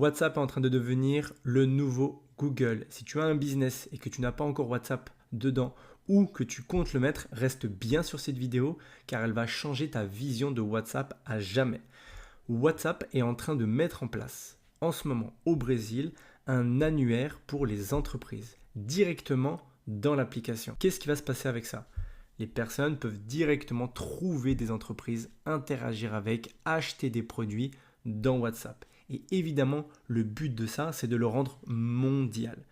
WhatsApp est en train de devenir le nouveau Google. Si tu as un business et que tu n'as pas encore WhatsApp dedans ou que tu comptes le mettre, reste bien sur cette vidéo car elle va changer ta vision de WhatsApp à jamais. WhatsApp est en train de mettre en place en ce moment au Brésil un annuaire pour les entreprises directement dans l'application. Qu'est-ce qui va se passer avec ça? Les personnes peuvent directement trouver des entreprises, interagir avec, acheter des produits dans WhatsApp. Et évidemment, le but de ça, c'est de le rendre mondial.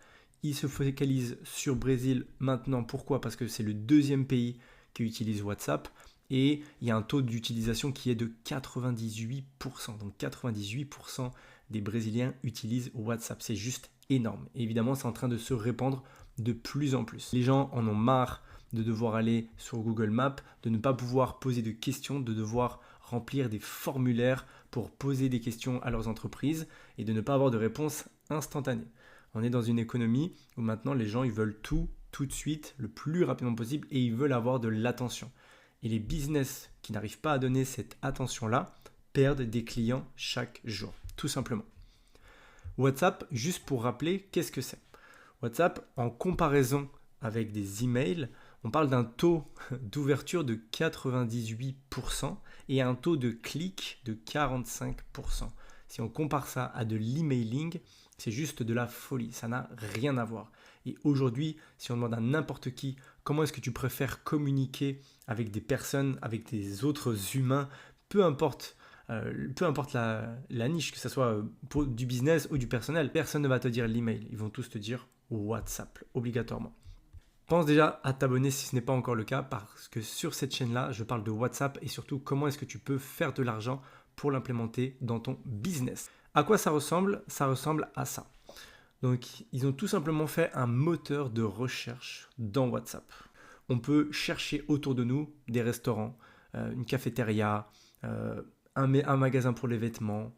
Il se focalise sur Brésil maintenant. Pourquoi? Parce que c'est le deuxième pays qui utilise WhatsApp et il y a un taux d'utilisation qui est de 98%. Donc 98% des Brésiliens utilisent WhatsApp. C'est juste énorme. Et évidemment, c'est en train de se répandre de plus en plus. Les gens en ont marre de devoir aller sur Google Maps, de ne pas pouvoir poser de questions, de devoir remplir des formulaires pour poser des questions à leurs entreprises et de ne pas avoir de réponse instantanée. On est dans une économie où maintenant les gens ils veulent tout de suite, le plus rapidement possible et ils veulent avoir de l'attention. Et les business qui n'arrivent pas à donner cette attention-là perdent des clients chaque jour, tout simplement. WhatsApp, juste pour rappeler, qu'est-ce que c'est? WhatsApp, en comparaison avec des emails, on parle d'un taux d'ouverture de 98% et un taux de clic de 45%. Si on compare ça à de l'emailing, c'est juste de la folie, ça n'a rien à voir. Et aujourd'hui, si on demande à n'importe qui comment est-ce que tu préfères communiquer avec des personnes, avec des autres humains, peu importe la niche, que ce soit pour du business ou du personnel, personne ne va te dire l'email, ils vont tous te dire WhatsApp, obligatoirement. Pense déjà à t'abonner si ce n'est pas encore le cas parce que sur cette chaîne-là, je parle de WhatsApp et surtout comment est-ce que tu peux faire de l'argent pour l'implémenter dans ton business. À quoi ça ressemble? Ça ressemble à ça. Donc, ils ont tout simplement fait un moteur de recherche dans WhatsApp. On peut chercher autour de nous des restaurants, une cafétéria, un magasin pour les vêtements,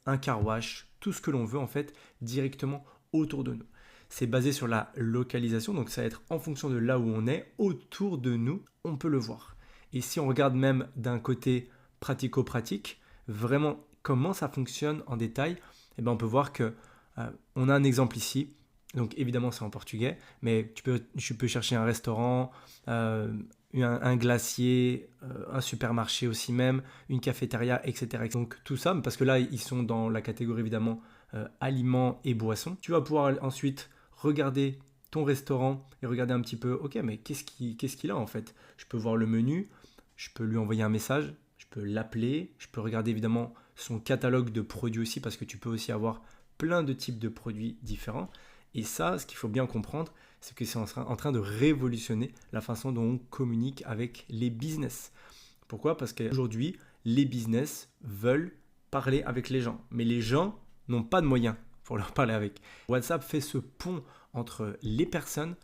un car wash, tout ce que l'on veut en fait directement autour de nous. C'est basé sur la localisation, donc ça va être en fonction de là où on est, autour de nous, on peut le voir. Et si on regarde même d'un côté pratico-pratique, vraiment comment ça fonctionne en détail, eh ben on peut voir que on a un exemple ici. Donc évidemment c'est en portugais, mais tu peux chercher un restaurant, un glacier, un supermarché aussi même, une cafétéria, etc. Donc tout ça, parce que là ils sont dans la catégorie évidemment aliments et boissons. Tu vas pouvoir ensuite regarder ton restaurant et regarder un petit peu, ok, mais qu'est-ce qu'il a en fait? Je peux voir le menu, je peux lui envoyer un message, je peux l'appeler, je peux regarder évidemment son catalogue de produits aussi parce que tu peux aussi avoir plein de types de produits différents. Et ça, ce qu'il faut bien comprendre, c'est que c'est en train de révolutionner la façon dont on communique avec les business. Pourquoi? Parce qu'aujourd'hui, les business veulent parler avec les gens, mais les gens n'ont pas de moyens pour leur parler avec. WhatsApp fait ce pont entre les personnes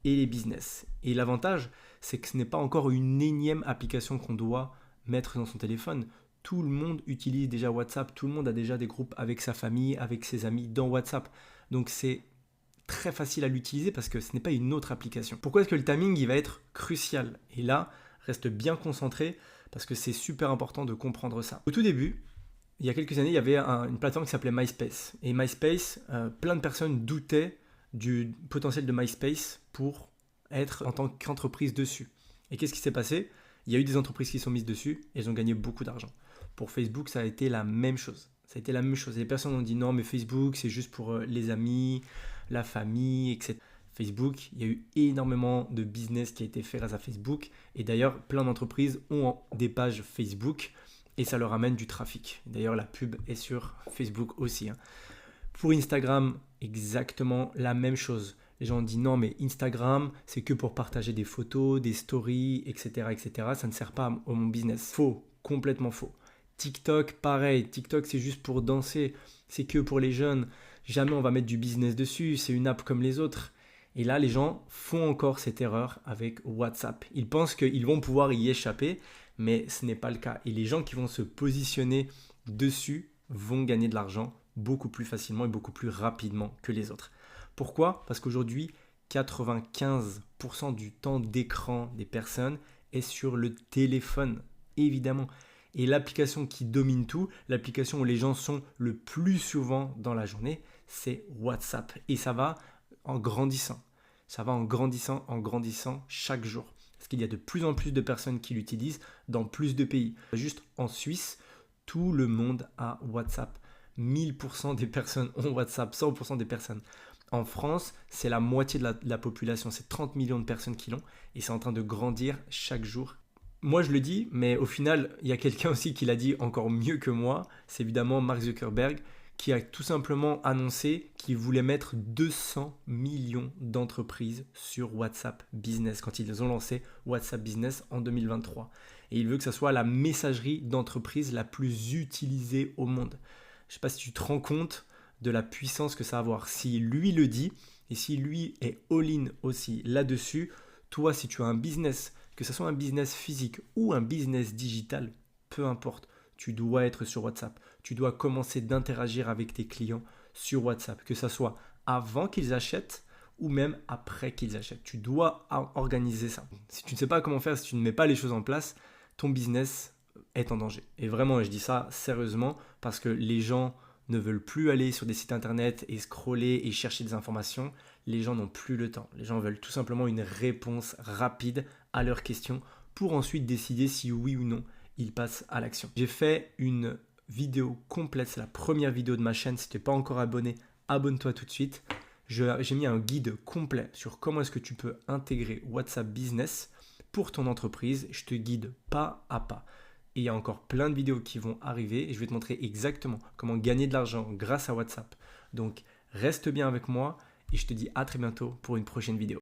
et les business. Et l'avantage, c'est que ce n'est pas encore une énième application qu'on doit mettre dans son téléphone. Tout le monde utilise déjà WhatsApp, tout le monde a déjà des groupes avec sa famille, avec ses amis dans WhatsApp. Donc c'est très facile à l'utiliser parce que ce n'est pas une autre application. Pourquoi est-ce que le timing il va être crucial? Et là, reste bien concentré parce que c'est super important de comprendre ça. Au tout début, il y a quelques années, il y avait une plateforme qui s'appelait MySpace. Et MySpace, plein de personnes doutaient du potentiel de MySpace pour être en tant qu'entreprise dessus. Et qu'est-ce qui s'est passé? Il y a eu des entreprises qui sont mises dessus et elles ont gagné beaucoup d'argent. Pour Facebook, ça a été la même chose. Ça a été la même chose. Et les personnes ont dit non, mais Facebook, c'est juste pour les amis, la famille, etc. Facebook, il y a eu énormément de business qui a été fait grâce à Facebook. Et d'ailleurs, plein d'entreprises ont des pages Facebook et ça leur amène du trafic. D'ailleurs, la pub est sur Facebook aussi. Pour Instagram, exactement la même chose. Les gens ont dit non, mais Instagram, c'est que pour partager des photos, des stories, etc., etc. Ça ne sert pas à mon business. Faux, complètement faux. TikTok, pareil. TikTok, c'est juste pour danser. C'est que pour les jeunes. Jamais on va mettre du business dessus. C'est une app comme les autres. Et là, les gens font encore cette erreur avec WhatsApp. Ils pensent qu'ils vont pouvoir y échapper, mais ce n'est pas le cas. Et les gens qui vont se positionner dessus vont gagner de l'argent beaucoup plus facilement et beaucoup plus rapidement que les autres. Pourquoi? Parce qu'aujourd'hui, 95% du temps d'écran des personnes est sur le téléphone, évidemment. Et l'application qui domine tout, l'application où les gens sont le plus souvent dans la journée, c'est WhatsApp. Et ça va en grandissant. Ça va en grandissant chaque jour. Parce qu'il y a de plus en plus de personnes qui l'utilisent dans plus de pays. Juste en Suisse, tout le monde a WhatsApp. 1000% des personnes ont WhatsApp, 100% des personnes. En France, c'est la moitié de la population, c'est 30 millions de personnes qui l'ont et c'est en train de grandir chaque jour. Moi je le dis, mais au final, il y a quelqu'un aussi qui l'a dit encore mieux que moi, c'est évidemment Mark Zuckerberg qui a tout simplement annoncé qu'il voulait mettre 200 millions d'entreprises sur WhatsApp Business quand ils ont lancé WhatsApp Business en 2023. Et il veut que ça soit la messagerie d'entreprise la plus utilisée au monde. Je ne sais pas si tu te rends compte de la puissance que ça va avoir. Si lui le dit et si lui est all-in aussi là-dessus, toi si tu as un business, que ce soit un business physique ou un business digital, peu importe, tu dois être sur WhatsApp. Tu dois commencer d'interagir avec tes clients sur WhatsApp, que ce soit avant qu'ils achètent ou même après qu'ils achètent. Tu dois organiser ça. Si tu ne sais pas comment faire, si tu ne mets pas les choses en place, ton business est en danger. Et vraiment, je dis ça sérieusement parce que les gens ne veulent plus aller sur des sites internet et scroller et chercher des informations. Les gens n'ont plus le temps. Les gens veulent tout simplement une réponse rapide à leurs questions pour ensuite décider si oui ou non ils passent à l'action. J'ai fait une vidéo complète, c'est la première vidéo de ma chaîne. Si tu n'es pas encore abonné, abonne-toi tout de suite. J'ai mis un guide complet sur comment est-ce que tu peux intégrer WhatsApp Business pour ton entreprise. Je te guide pas à pas. Et il y a encore plein de vidéos qui vont arriver et je vais te montrer exactement comment gagner de l'argent grâce à WhatsApp. Donc reste bien avec moi et je te dis à très bientôt pour une prochaine vidéo.